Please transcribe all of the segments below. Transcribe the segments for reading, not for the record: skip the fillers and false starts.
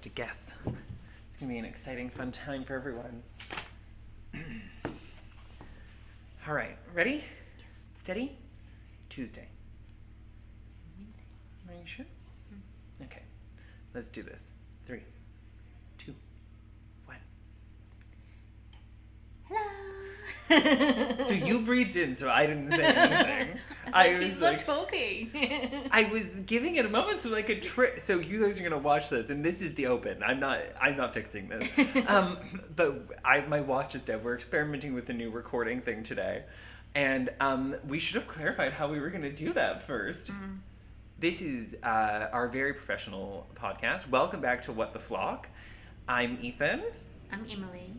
have to guess. It's going to be an exciting, fun time for everyone. All right, ready? Yes. Steady? Tuesday. Wednesday. Are you sure? Okay, let's do this. 3, 2, 1. Hello. So you breathed in, so I didn't say anything. He's not talking. I was giving it a moment so I could so you guys are gonna watch this, and this is the open. I'm not fixing this. But my watch is dead. We're experimenting with a new recording thing today, and we should have clarified how we were gonna do that first. Mm. This is our very professional podcast. Welcome back to What the Flock. I'm Ethan. I'm Emily.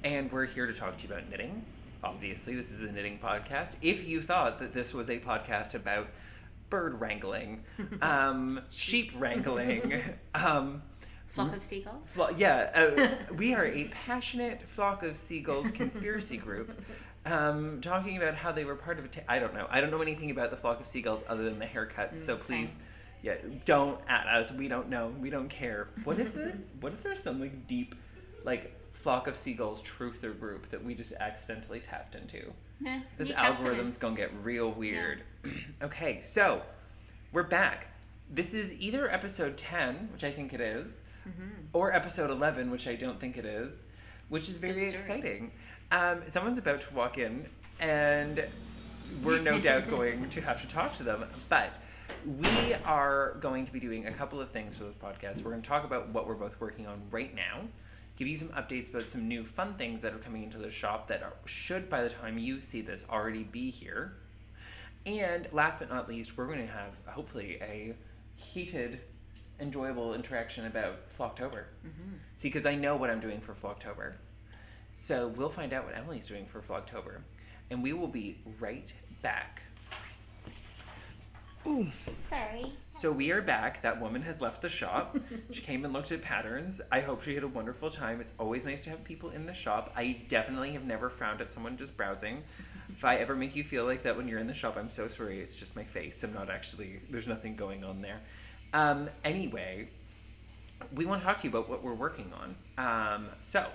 And we're here to talk to you about knitting. Obviously, this is a knitting podcast. If you thought that this was a podcast about bird wrangling, sheep wrangling, flock of seagulls? We are a passionate flock of seagulls conspiracy group talking about how they were part of I don't know. I don't know anything about the flock of seagulls other than the haircut, so please, don't at us. We don't know. We don't care. What if there's some deep, flock of seagulls truther group that we just accidentally tapped into? Nah, this algorithm's gonna get real weird. Yeah. Okay, so we're back. This is either episode 10, which I think it is, or episode 11, which I don't think it is, which is very exciting. Someone's about to walk in, and we're no doubt going to have to talk to them, but we are going to be doing a couple of things for this podcast. We're going to talk about what we're both working on right now, give you some updates about some new fun things that are coming into the shop that should, by the time you see this, already be here. And last but not least, we're going to have, hopefully, a heated, enjoyable interaction about Flocktober. See, because I know what I'm doing for Flocktober. So we'll find out what Emily's doing for Flocktober. And we will be right back. Ooh. Sorry. So we are back. That woman has left the shop. She came and looked at patterns. I hope she had a wonderful time. It's always nice to have people in the shop. I definitely have never frowned at someone just browsing. If I ever make you feel like that when you're in the shop, I'm so sorry. It's just my face. I'm not actually, there's nothing going on there. Anyway, we want to talk to you about what we're working on. So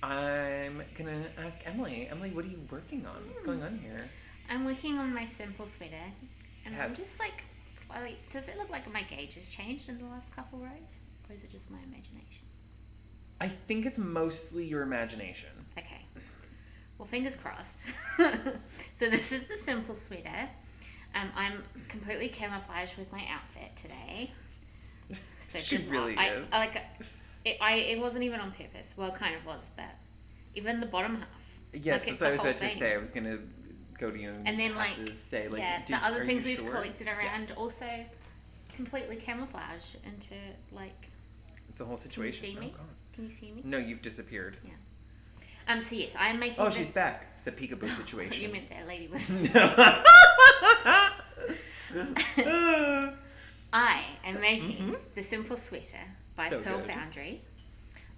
I'm going to ask Emily. Emily, what are you working on? What's going on here? I'm working on my simple sweater. And Yes. I'm just slightly, does it look like my gauge has changed in the last couple rows? Or is it just my imagination? I think it's mostly your imagination. Okay. Well, fingers crossed. So this is the simple sweater. I'm completely camouflaged with my outfit today. So She really is. It wasn't even on purpose. Well, it kind of was, but even the bottom half. Yes, that's what I was about to say. I was going to go to you and then have to say, the other things we've collected around also completely camouflage into it's a whole situation. Can you see me? Oh, God. Can you see me? No, you've disappeared. Yeah. So yes, I am making this... she's back. It's a peekaboo situation. You meant that lady was... I am making the simple sweater by Pearl Foundry.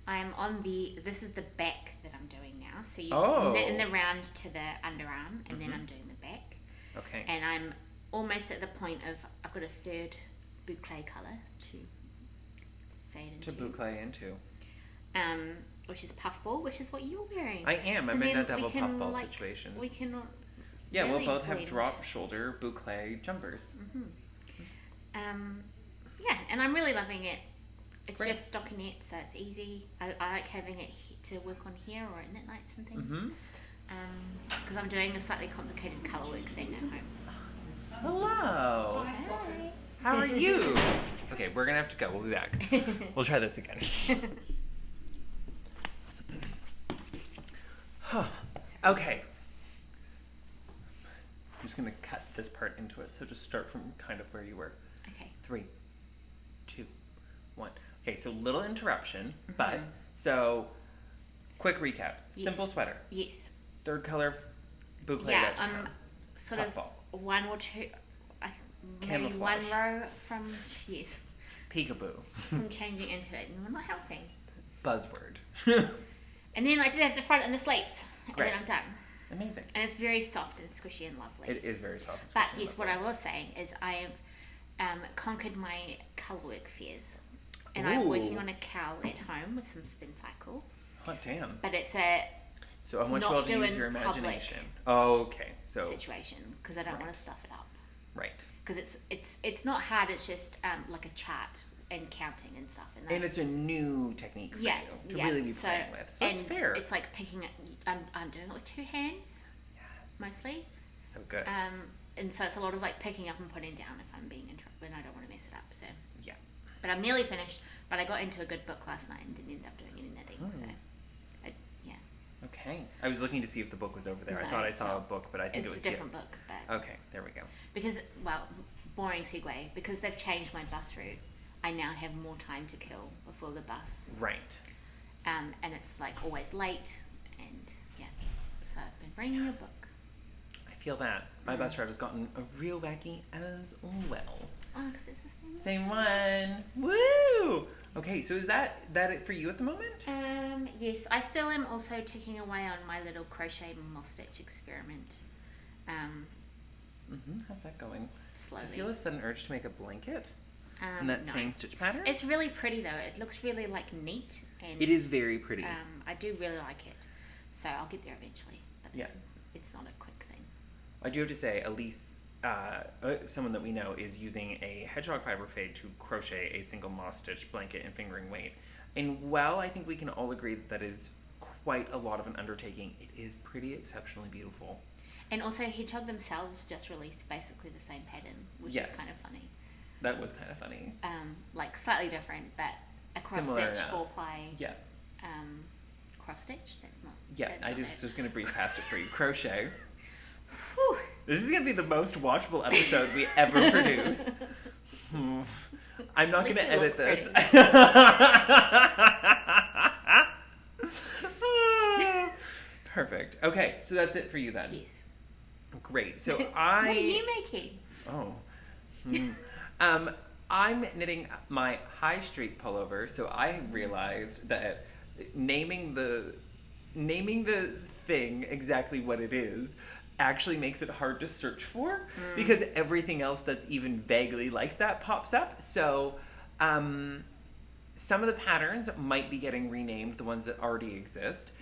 I'm on this is the back that I'm doing now. So you knit in the round to the underarm, and then I'm doing the back. Okay. And I'm almost at the point of, I've got a third boucle colour to fade into. To boucle into. Which is puffball, which is what you're wearing. I am. So I'm in a double puffball situation. We can really we'll both blend. have drop shoulder boucle jumpers. And I'm really loving it. It's Great. just stockinette, so it's easy. I like having it to work on here or at knit nights and things. Because I'm doing a slightly complicated colour work thing at home. Hello. Hi. How are you? Okay, we're going to have to go. We'll be back. We'll try this again. Okay. I'm just going to cut this part into it. So just start from kind of where you were. Okay. 3, 2, 1. Okay, so little interruption, but so quick recap. Yes. Simple sweater. Yes. Third color boucle. Yeah, I'm sort of one or two, maybe one row from peekaboo from changing into it, and we're not helping. Buzzword. And then I just have the front and the sleeves, Great. and then I'm done. Amazing. And it's very soft and squishy and lovely. It is very soft and squishy. But and yes, lovely. what I was saying is I have conquered my colour work fears. And Ooh. I'm working on a cowl at home with some spin cycle. Hot damn. But it's a So I want you all to use your imagination. Okay, so situation, because I don't want to stuff it up. Right. Because it's not hard. It's just like a chart and counting and stuff. And it's a new technique for you to really be playing with. So it's fair. It's like picking it. I'm doing it with two hands. Yes. Mostly. So good. And so it's a lot of like picking up and putting down if I'm being interrupted and I don't want to mess it up. So. Yeah. But I'm nearly finished. But I got into a good book last night and didn't end up doing any knitting. So. Okay. I was looking to see if the book was over there. I thought I saw a book, but I think it was a different book. But okay, there we go. Because, well, boring segue. Because they've changed my bus route, I now have more time to kill before the bus. Right. And it's like always late, and so I've been bringing a book. I feel that my bus route has gotten a real wacky as well. Oh, because it's the same one. Same one. Woo! Okay, so is that it for you at the moment? Yes, I still am also ticking away on my little crochet moss stitch experiment. How's that going? Slowly. Do you feel a sudden urge to make a blanket? In that same stitch pattern? It's really pretty though. It looks really like neat. And it is very pretty. I do really like it. So I'll get there eventually. But it's not a quick thing. I do have to say, Elise, someone that we know, is using a hedgehog fiber fade to crochet a single moss stitch blanket in fingering weight. And while I think we can all agree that is quite a lot of an undertaking, it is pretty exceptionally beautiful. And also Hedgehog themselves just released basically the same pattern, which is kind of funny. That was kind of funny. Like slightly different, but a cross Similar stitch, enough. 4-ply. Yeah. Cross stitch? That's not. Yeah, that's I not was just going to breeze past it for you. Crochet. Whew. This is going to be the most watchable episode we ever produce. I'm not going to edit this. Perfect. Okay, so that's it for you then. Yes. Great. So What are you making? I'm knitting my high street pullover. So I realized that naming the thing exactly what it is actually makes it hard to search for because everything else that's even vaguely like that pops up. So some of the patterns might be getting renamed, the ones that already exist,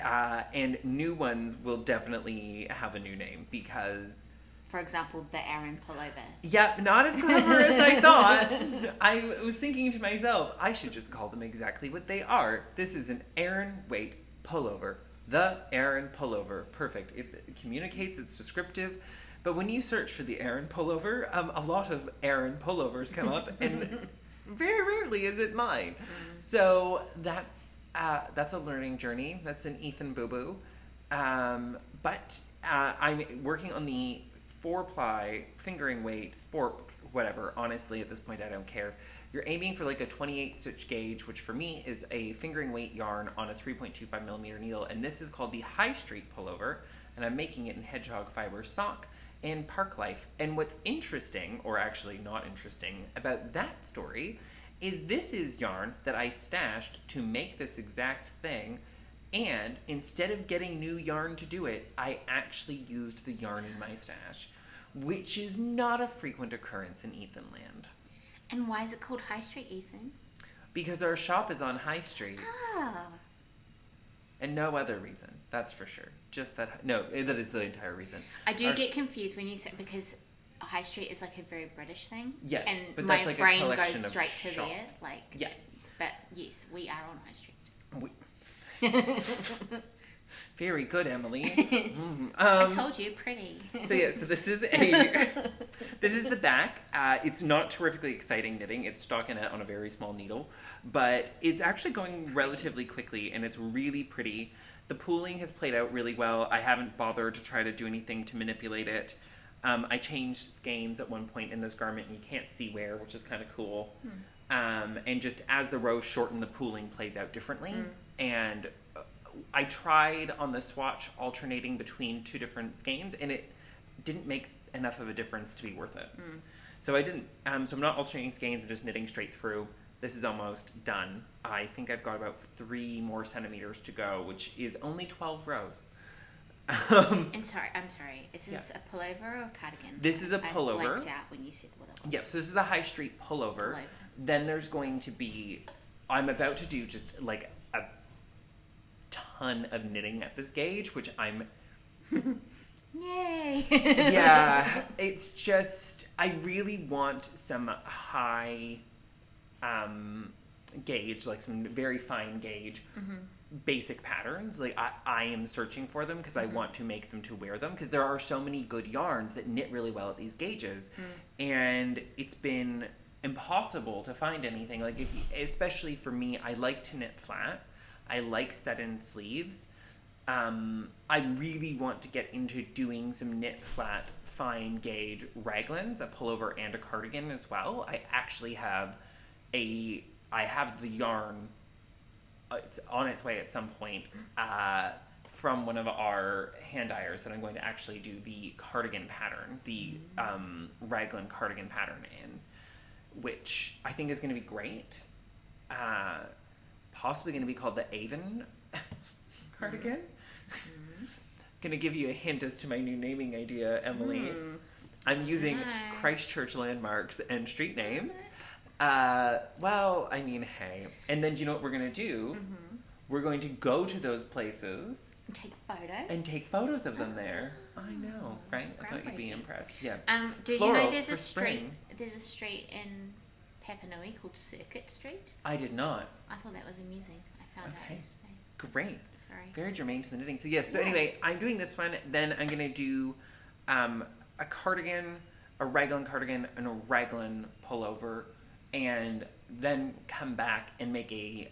and new ones will definitely have a new name because... For example, the Aran pullover. Yep, not as clever as I thought. I was thinking to myself, I should just call them exactly what they are. This is an Aran weight pullover. The Aran pullover. Perfect. It communicates, it's descriptive. But when you search for the Aran pullover, a lot of Aran pullovers come up, and very rarely is it mine. So that's a learning journey. That's an Ethan boo-boo. But I'm working on the 4-ply fingering weight sport, whatever. Honestly, at this point, I don't care. You're aiming for like a 28 stitch gauge, which for me is a fingering weight yarn on a 3.25 millimeter needle. And this is called the High Street pullover. And I'm making it in hedgehog fiber sock and Park Life. And what's interesting, or actually not interesting, about that story is this is yarn that I stashed to make this exact thing. And instead of getting new yarn to do it, I actually used the yarn in my stash, which is not a frequent occurrence in Ethan land. And why is it called High Street, Ethan? Because our shop is on High Street. Ah. And no other reason, that's for sure. Just that, no, that is the entire reason. I do get confused when you say, because High Street is like a very British thing. Yes, and but my that's like brain a collection goes of straight to shops. there. Like, yeah. But yes, we are on High Street. Very good, Emily. I told you, pretty. So this is the back. It's not terrifically exciting knitting. It's stockinette on a very small needle, but it's actually going relatively quickly, and it's really pretty. The pooling has played out really well. I haven't bothered to try to do anything to manipulate it. I changed skeins at one point in this garment, and you can't see where, which is kind of cool. And just as the rows shorten, the pooling plays out differently. And I tried on the swatch alternating between two different skeins, and it didn't make enough of a difference to be worth it. So I didn't. So I'm not alternating skeins, I'm just knitting straight through. This is almost done. I think I've got about 3 more centimeters to go, which is only 12 rows. And I'm sorry. Is this a pullover or a cardigan? This is a pullover. I blanked out when you said what it was. Yes, so this is a High Street pullover. Then there's going to be, I'm about to do just like a ton of knitting at this gauge, which I'm... Yay! Yeah, it's just, I really want some high gauge, like some very fine gauge basic patterns. Like I am searching for them because I want to make them to wear them, because there are so many good yarns that knit really well at these gauges, and it's been impossible to find anything. Like especially for me, I like to knit flat. I like set-in sleeves. I really want to get into doing some knit flat fine gauge raglans, a pullover and a cardigan as well. I actually have the yarn, it's on its way at some point, from one of our hand dyers that I'm going to actually do the cardigan pattern, the raglan cardigan pattern in, which I think is going to be great. Possibly going to be called the Avon cardigan. Going to give you a hint as to my new naming idea, Emily. I'm using Christchurch landmarks and street names. Well, I mean, hey. And then do you know what we're going to do? We're going to go to those places. And take photos of them there. I know, right? I thought you'd be impressed. Yeah. Did you know there's a street in Papanui called Circuit Street? I did not. I thought that was amusing. I found out yesterday. Great. Sorry. Very germane to the knitting. So yes, anyway, I'm doing this one. Then I'm going to do a cardigan, a raglan cardigan, and a raglan pullover, and then come back and make a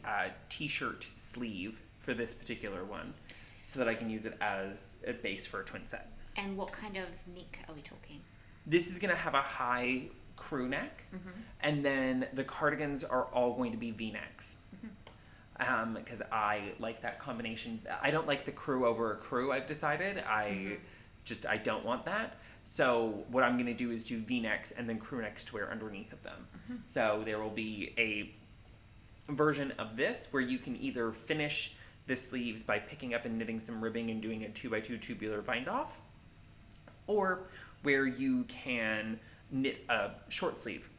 t-shirt sleeve for this particular one, so that I can use it as a base for a twin set. And what kind of neck are we talking? This is going to have a high crew neck, and then the cardigans are all going to be V-necks. Because I like that combination. I don't like the crew over a crew, I've decided. I don't want that. So what I'm going to do is do V-necks and then crew necks to wear underneath of them. So there will be a version of this where you can either finish the sleeves by picking up and knitting some ribbing and doing a 2x2 tubular bind off, or where you can knit a short sleeve.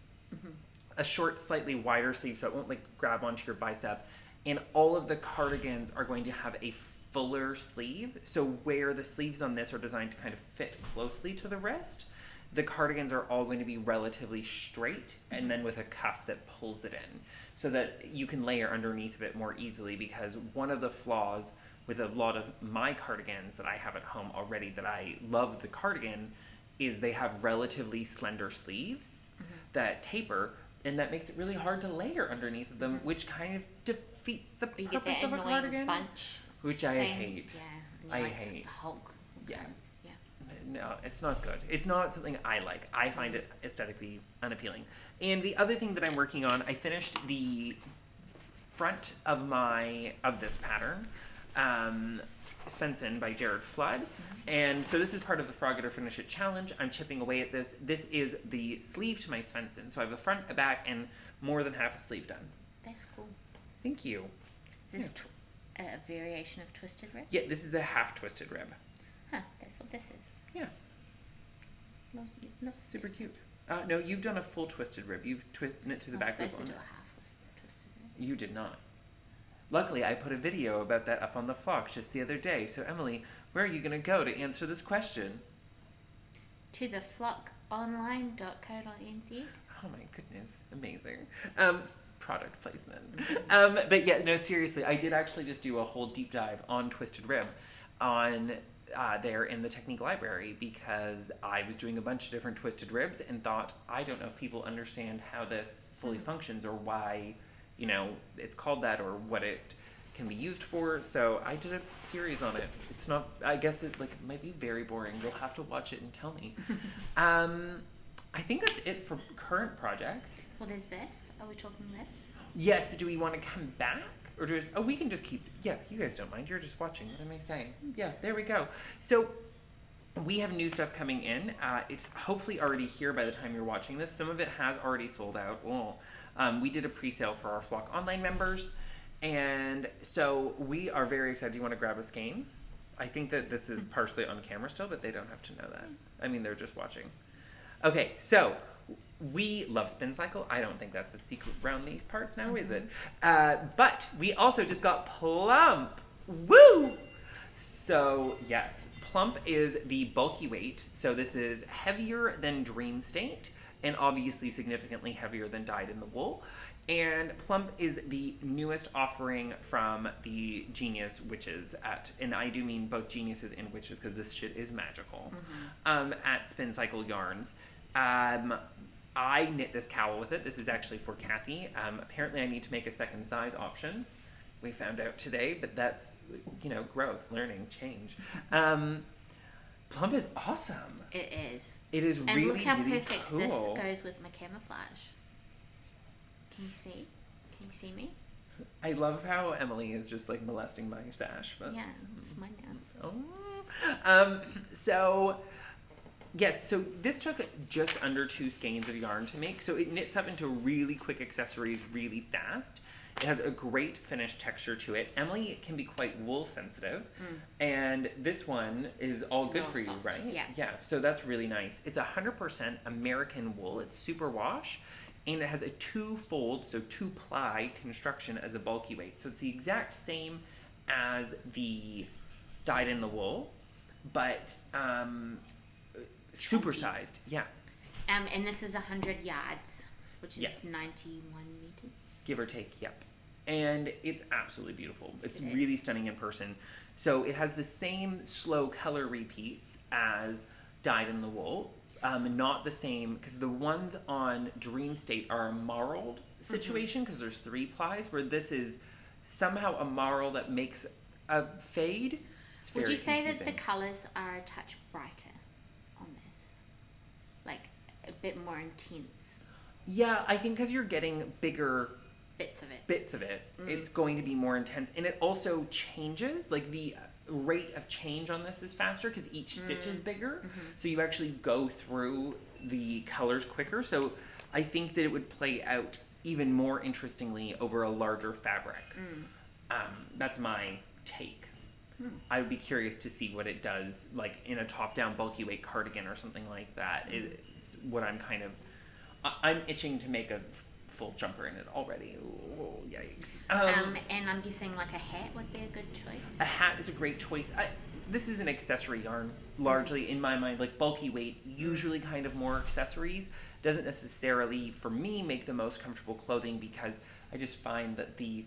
A short, slightly wider sleeve so it won't like grab onto your bicep. And all of the cardigans are going to have a fuller sleeve. So where the sleeves on this are designed to kind of fit closely to the wrist, the cardigans are all going to be relatively straight, and then with a cuff that pulls it in, so that you can layer underneath of it more easily. Because one of the flaws with a lot of my cardigans that I have at home already that I love the cardigan is they have relatively slender sleeves that taper, and that makes it really hard to layer underneath of them, which kind of defeats the purpose of a cardigan. Bunch which I hate. Yeah. I hate. The Hulk. Yeah. No, it's not good. It's not something I like. I find it aesthetically unappealing. And the other thing that I'm working on, I finished the front of this pattern, Svensson by Jared Flood. And so this is part of the Frog It or Finish It challenge. I'm chipping away at this. This is the sleeve to my Svensson. So I have a front, a back, and more than half a sleeve done. That's cool. Thank you. Is this a variation of twisted rib? Yeah, this is a half twisted rib. Huh, that's what this is. Yeah. Not super cute. No, you've done a full twisted rib. You've knit through the back rib. I was supposed to do a half twisted rib. You did not. Luckily, I put a video about that up on the Flock just the other day. So, Emily, where are you going to go to answer this question? To the flockonline.co.nz. Oh my goodness. Amazing. Product placement. But yeah, no, seriously, I did actually just do a whole deep dive on twisted rib on there in the Technique Library, because I was doing a bunch of different twisted ribs and thought, I don't know if people understand how this fully functions or why, it's called that or what it can be used for. So I did a series on it. It's not, I guess it might be very boring. You'll have to watch it and tell me. I think that's it for current projects. Well, there's this. Are we talking this? Yes, but do we want to come back? Or we can just keep, you guys don't mind. You're just watching. What am I saying? Yeah, there we go. So we have new stuff coming in. It's hopefully already here by the time you're watching this. Some of it has already sold out. We did a pre-sale for our Flock Online members. And so we are very excited. You want to grab a skein? I think that this is partially on camera still, but they don't have to know that. I mean, they're just watching. Okay, so we love Spin Cycle. I don't think that's a secret around these parts now, is it? But we also just got Plump. Woo! So, yes, Plump is the bulky weight. So this is heavier than Dream State, and obviously significantly heavier than Dyed in the Wool. And Plump is the newest offering from the Genius Witches and I do mean both Geniuses and Witches because this shit is magical, at Spin Cycle Yarns. I knit this cowl with it. This is actually for Kathy. Apparently I need to make a second size option. We found out today, but that's, growth, learning, change. Plump is awesome. It is. It is and really, look how really perfect cool. this goes with my camouflage. Can you see? Can you see me? I love how Emily is just like molesting my stash. But... yeah, it's mine now. Oh. So this took just under 2 skeins of yarn to make. So it knits up into really quick accessories really fast. It has a great finished texture to it. Emily can be quite wool sensitive. And this one is all good for you, soft. right? Yeah. Yeah, so that's really nice. It's 100% American wool. It's super wash. And it has a 2-fold, so 2-ply construction as a bulky weight. So it's the exact same as the Dyed in the Wool, but supersized. Yeah. And this is 100 yards, which is Yes. 91 meters. Give or take, yep. And it's absolutely beautiful. It's really stunning in person. So it has the same slow color repeats as Dyed in the Wool. Not the same, because the ones on Dream State are a marled situation, because there's 3 plies, where this is somehow a marl that makes a fade. It's Would you say confusing. that the colours are a touch brighter on this? Like, a bit more intense? Yeah, I think because you're getting bigger bits of it, it's going to be more intense. And it also changes, like the rate of change on this is faster because each stitch is bigger, so you actually go through the colors quicker. So I think that it would play out even more interestingly over a larger fabric. That's my take. I would be curious to see what it does like in a top-down bulky weight cardigan or something like that. It's what I'm itching to make a full jumper in it already. Oh, yikes. And I'm guessing like a hat would be a good choice. A hat is a great choice. This is an accessory yarn, largely in my mind. Like bulky weight, usually kind of more accessories. Doesn't necessarily, for me, make the most comfortable clothing because I just find that the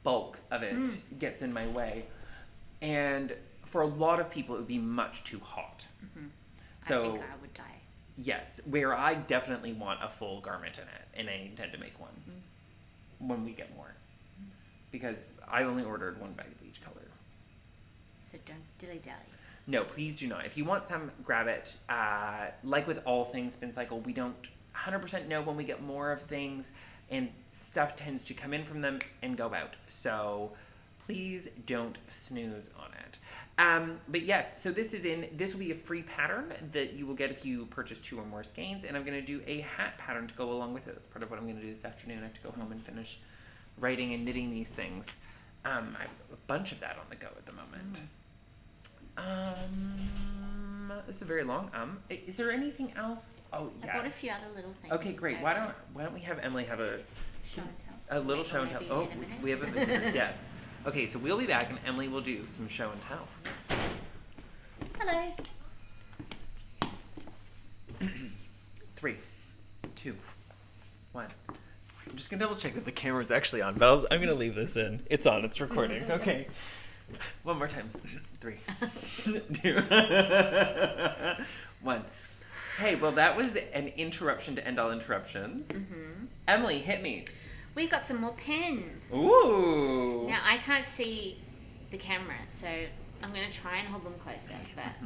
bulk of it gets in my way. And for a lot of people, it would be much too hot. So, I think I would die. Yes, where I definitely want a full garment in it, and I intend to make one when we get more. Because I only ordered 1 bag of each color. So don't dilly-dally. No, please do not. If you want some, grab it. Like with all things Spin Cycle, we don't 100% know when we get more of things, and stuff tends to come in from them and go out. So please don't snooze on it. But yes, so this will be a free pattern that you will get if you purchase 2 or more skeins, and I'm going to do a hat pattern to go along with it. That's part of what I'm going to do this afternoon. I have to go home and finish writing and knitting these things. I have a bunch of that on the go at the moment. This is a very long Is there anything else? Oh, yeah. I bought a few other little things. Okay, great. Why don't we have Emily have a show and tell? A little show and tell. Oh, we have a visitor. Yes. Okay, so we'll be back and Emily will do some show and tell. Hello. 3, 2, 1. I'm just gonna double check that the camera's actually on, but I'm gonna leave this in. It's on. It's recording. Okay. One more time. 3, 2, 1. Hey, well, that was an interruption to end all interruptions. Emily, hit me. We've got some more pins. Ooh. Now, I can't see the camera, so I'm going to try and hold them closer. But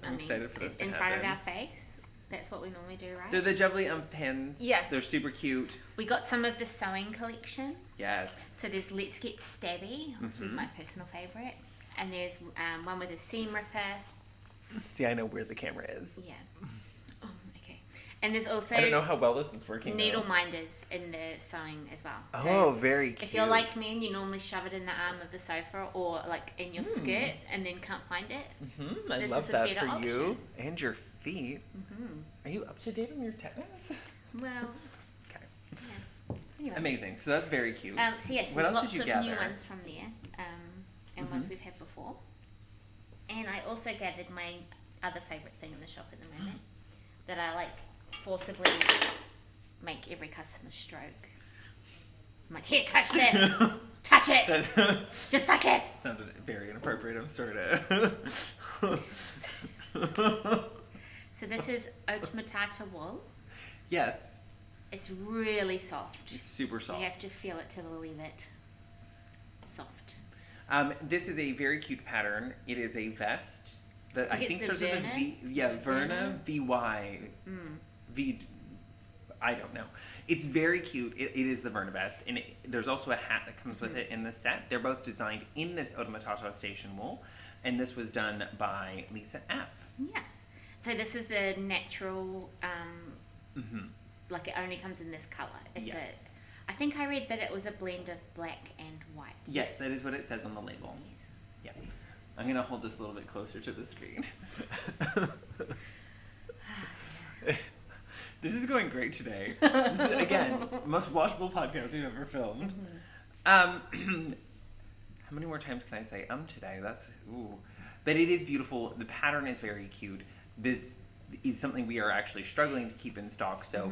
I'm excited for this to in happen. front of our face. That's what we normally do, right? They're the Jubbly pins. Yes. They're super cute. We got some of the sewing collection. Yes. So there's Let's Get Stabby, which is my personal favourite. And there's one with a seam ripper. See, I know where the camera is. Yeah. Oh, okay. And there's also... I don't know how well this is working. Needle minders in the sewing as well. Oh, very cute. If you're like me and you normally shove it in the arm of the sofa or like in your skirt and then can't find it, I love that for option. You and your feet. Are you up to date on your tetanus? Well, okay. Yeah. Anyway. Amazing. So that's very cute. So yes, there's lots of new ones from there, and ones we've had before. And I also gathered my other favourite thing in the shop at the moment that I like forcibly make every customer stroke. I'm like, here, touch this. Touch it. Just touch it. Sounded very inappropriate. I'm sorry to... So this is Otamatata wool. Yes. It's really soft. It's super soft. You have to feel it to believe it. Soft. This is a very cute pattern. It is a vest that I think starts with a V. Yeah, Verna VY. V. I don't know. It's very cute. It is the Verna vest, and there's also a hat that comes with it in the set. They're both designed in this Otamatata station wool, and this was done by Lisa F. Yes. So this is the natural. Like it only comes in this color. It's I think I read that it was a blend of black and white. Yes, that is what it says on the label. Yes. Yeah. I'm going to hold this a little bit closer to the screen. This is going great today. This is, again, most watchable podcast we've ever filmed. How many more times can I say today? That's, ooh. But it is beautiful. The pattern is very cute. This is something we are actually struggling to keep in stock, so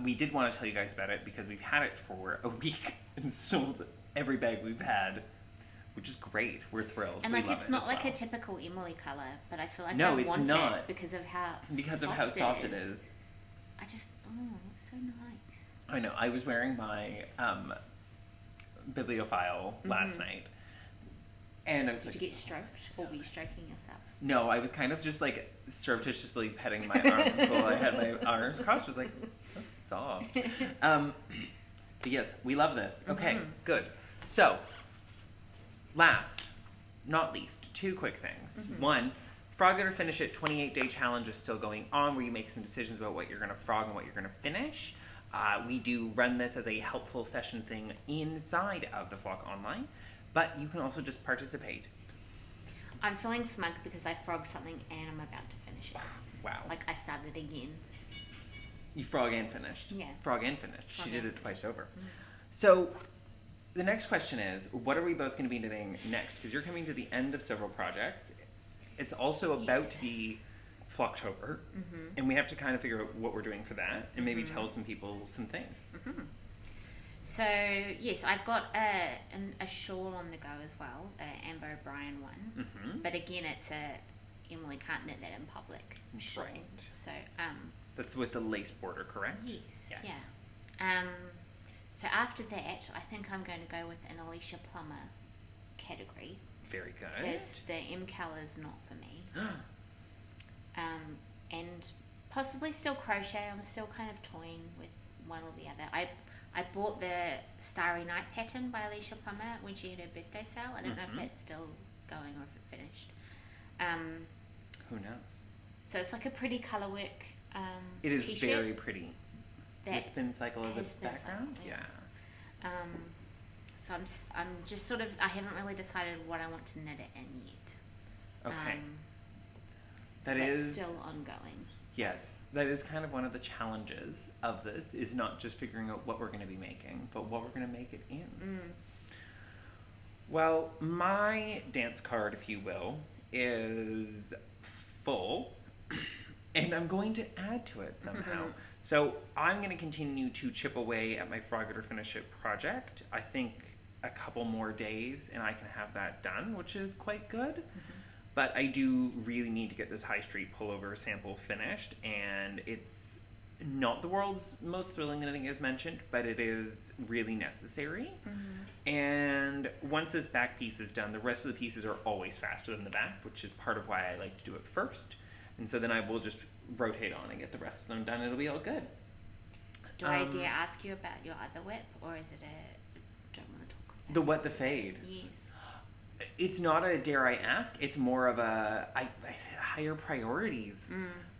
we did want to tell you guys about it because we've had it for a week and sold every bag we've had, which is great. We're thrilled. And like it's not like a typical Emily color, but I feel like I want it because of how soft it is. I just it's so nice. I know. I was wearing my bibliophile last night, and I was Did you get stroked, or were you stroking yourself? No, I was kind of just like surreptitiously petting my arms while I had my arms crossed. I was like, so soft. But yes, we love this. Okay, good. So, last, not least, two quick things. One, Frog It or Finish It 28-day challenge is still going on, where you make some decisions about what you're going to frog and what you're going to finish. We do run this as a helpful session thing inside of the Flock Online, but you can also just participate. I'm feeling smug because I frogged something and I'm about to finish it. Wow. Like I started again. You frog and finished? Yeah. Frog and finished. She did it twice over. So the next question is, what are we both going to be doing next? Because you're coming to the end of several projects. It's also about to be Flocktober, and we have to kind of figure out what we're doing for that and maybe tell some people some things. So, yes, I've got a shawl on the go as well, Amber O'Brien one. But again, it's Emily can't knit that in public shawl. Right. So, that's with the lace border, correct? Yes. Yeah. So after that, I think I'm going to go with an Alicia Plummer category. Very good. Because the M colour is not for me. And possibly still crochet. I'm still kind of toying with one or the other. I bought the Starry Night pattern by Alicia Plummer when she had her birthday sale. I don't know if that's still going or if it finished. Who knows? So it's like a pretty colour work it is t-shirt. Very pretty. The spin cycle as a background? Cycle, yes. So I'm just sort of, I haven't really decided what I want to knit it in yet. Okay. So that's still ongoing. Yes, that is kind of one of the challenges of this, is not just figuring out what we're going to be making, but what we're going to make it in. Well, my dance card, if you will, is full, and I'm going to add to it somehow. So I'm going to continue to chip away at my Frog It or Finish It project. I think a couple more days and I can have that done, which is quite good. But I do really need to get this High Street pullover sample finished, and it's not the world's most thrilling knitting as mentioned, but it is really necessary. And once this back piece is done, the rest of the pieces are always faster than the back, which is part of why I like to do it first. And so then I will just rotate on and get the rest of them done. It'll be all good. Do I dare ask you about your other whip, or is it don't want to talk about the what, the fade? Yes. It's not a dare I ask. It's more of a higher priorities,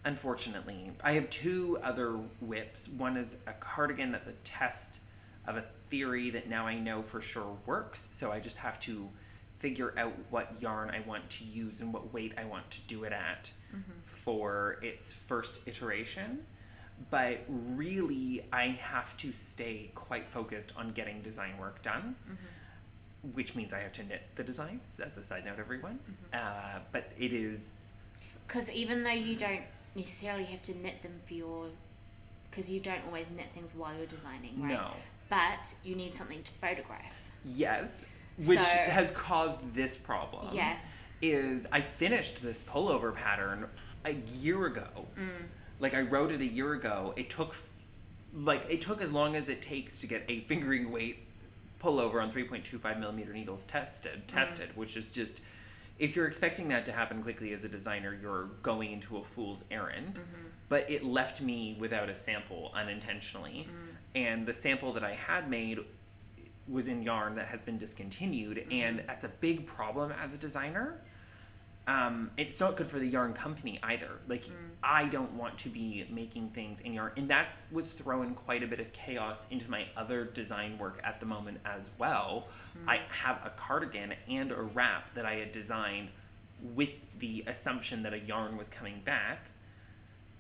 unfortunately. I have 2 other whips. One is a cardigan that's a test of a theory that now I know for sure works. So I just have to figure out what yarn I want to use and what weight I want to do it at for its first iteration. But really, I have to stay quite focused on getting design work done, which means I have to knit the designs, as a side note, everyone. But it is... Because even though you don't necessarily have to knit them because you don't always knit things while you're designing, right? No. But you need something to photograph. Yes, which has caused this problem. Yeah. Is I finished this pullover pattern a year ago. Like, I wrote it a year ago. It took as long as it takes to get a fingering weight pullover on 3.25 millimeter needles tested, which is just, if you're expecting that to happen quickly as a designer, you're going into a fool's errand. But it left me without a sample unintentionally. And the sample that I had made was in yarn that has been discontinued, and that's a big problem as a designer. It's not good for the yarn company either. Like, I don't want to be making things in yarn, and that's was throwing quite a bit of chaos into my other design work at the moment as well. I have a cardigan and a wrap that I had designed with the assumption that a yarn was coming back,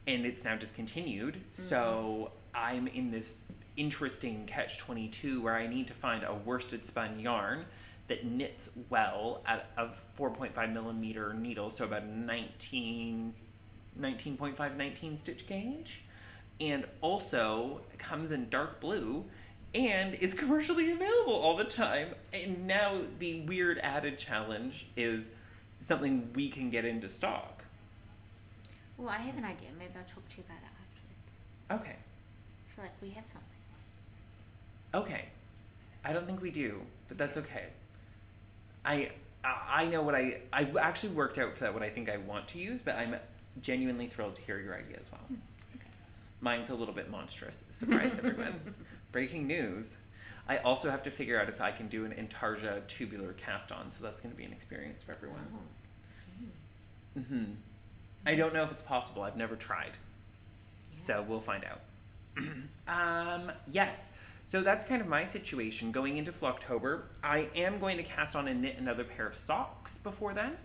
and it's now discontinued. So I'm in this interesting catch-22 where I need to find a worsted spun yarn that knits well at a 4.5 millimeter needle, so about 19.5, 19 stitch gauge, and also comes in dark blue and is commercially available all the time. And now the weird added challenge is something we can get into stock. Well, I have an idea. Maybe I'll talk to you about it afterwards. Okay. I feel like we have something. Okay. I don't think we do, but that's okay. I know what I've actually worked out for that what I think I want to use, but I'm genuinely thrilled to hear your idea as well. Okay. Mine's a little bit monstrous. Surprise, everyone. Breaking news. I also have to figure out if I can do an intarsia tubular cast on, so that's going to be an experience for everyone. I don't know if it's possible. I've never tried. So we'll find out. Yes. So that's kind of my situation going into Flocktober. I am going to cast on and knit another pair of socks before then.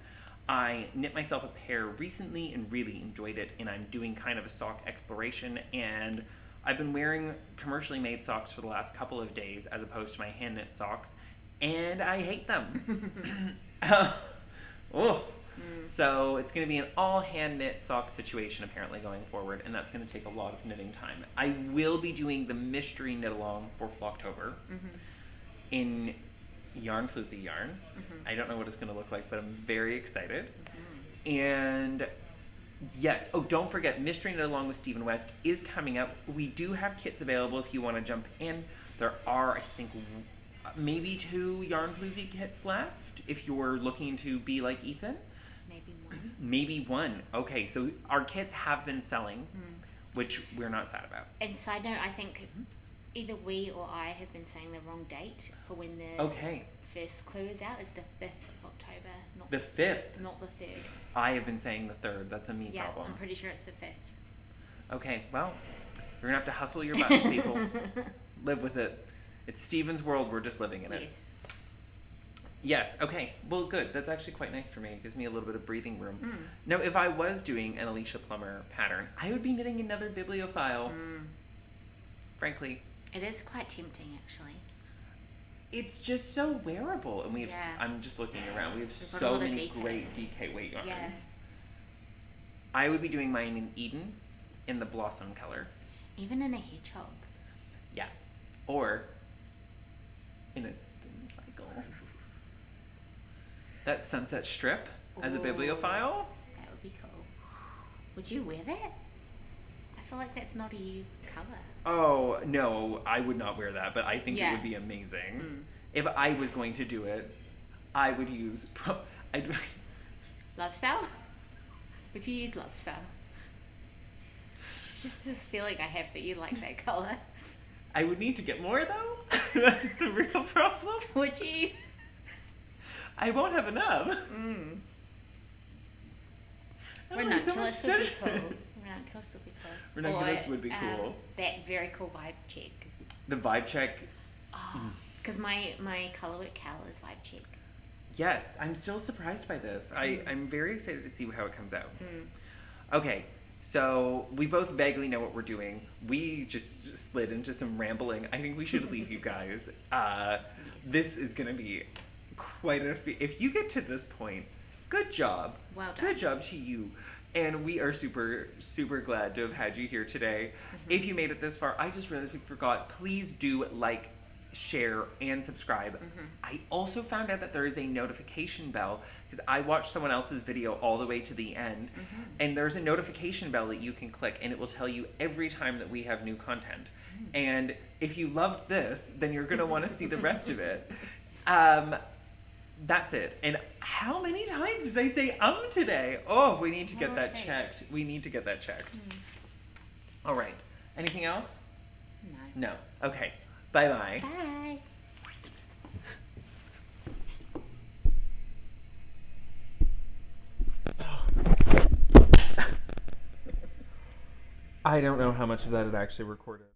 I knit myself a pair recently and really enjoyed it, and I'm doing kind of a sock exploration, and I've been wearing commercially made socks for the last couple of days as opposed to my hand knit socks, and I hate them. So it's going to be an all hand knit sock situation apparently going forward, and that's going to take a lot of knitting time. I will be doing the mystery knit along for Flocktober in Yarn Floozy yarn. I don't know what it's going to look like, but I'm very excited. And yes, oh, don't forget, mystery knit along with Stephen West is coming up. We do have kits available if you want to jump in. There are, I think, maybe 2 Yarn Floozy kits left if you're looking to be like Ethan. Maybe one. Okay, so our kits have been selling, which we're not sad about. And side note, I think either we or I have been saying the wrong date for when the first clue is out. It's the 5th of October. Not the 5th? Not the 3rd. I have been saying the 3rd. That's a me problem. I'm pretty sure it's the 5th. Okay, well, we're going to have to hustle your butts, people. Live with it. It's Steven's world. We're just living in it. Yes, okay. Well, good. That's actually quite nice for me. It gives me a little bit of breathing room. Now, if I was doing an Alicia Plummer pattern, I would be knitting another bibliophile. Frankly. It is quite tempting, actually. It's just so wearable. And I'm just looking around. We have so many great DK weight yarns. Yes. I would be doing mine in Eden in the blossom color. Even in a hedgehog. Yeah. Or in a spin cycle. That sunset strip as a bibliophile. That would be cool. Would you wear that? I feel like that's not a you colour. Oh, no, I would not wear that, but I think it would be amazing. If I was going to do it, I would use... Love Spell? Would you use Love Spell? It's just this feeling I have that you like that colour. I would need to get more, though. That's the real problem. Would you? I won't have enough. Ranunculus would be cool. Ranunculus would be cool. Ranunculus would be cool. That very cool vibe check. The vibe check. Because my colorwork cowl is vibe check. Yes, I'm still surprised by this. I'm very excited to see how it comes out. Okay, so we both vaguely know what we're doing. We just slid into some rambling. I think we should leave you guys. Yes. This is going to be quite a feat. If you get to this point, good job. Well done. Good job to you. And we are super, super glad to have had you here today. If you made it this far, I just realized we forgot. Please do like, share, and subscribe. I also found out that there is a notification bell because I watched someone else's video all the way to the end, and there's a notification bell that you can click, and it will tell you every time that we have new content. And if you loved this, then you're going to want to see the rest of it. That's it. And how many times did I say today? Oh, we need to get that checked. We need to get that checked. All right. Anything else? No. Okay. Bye-bye. Bye. I don't know how much of that it actually recorded.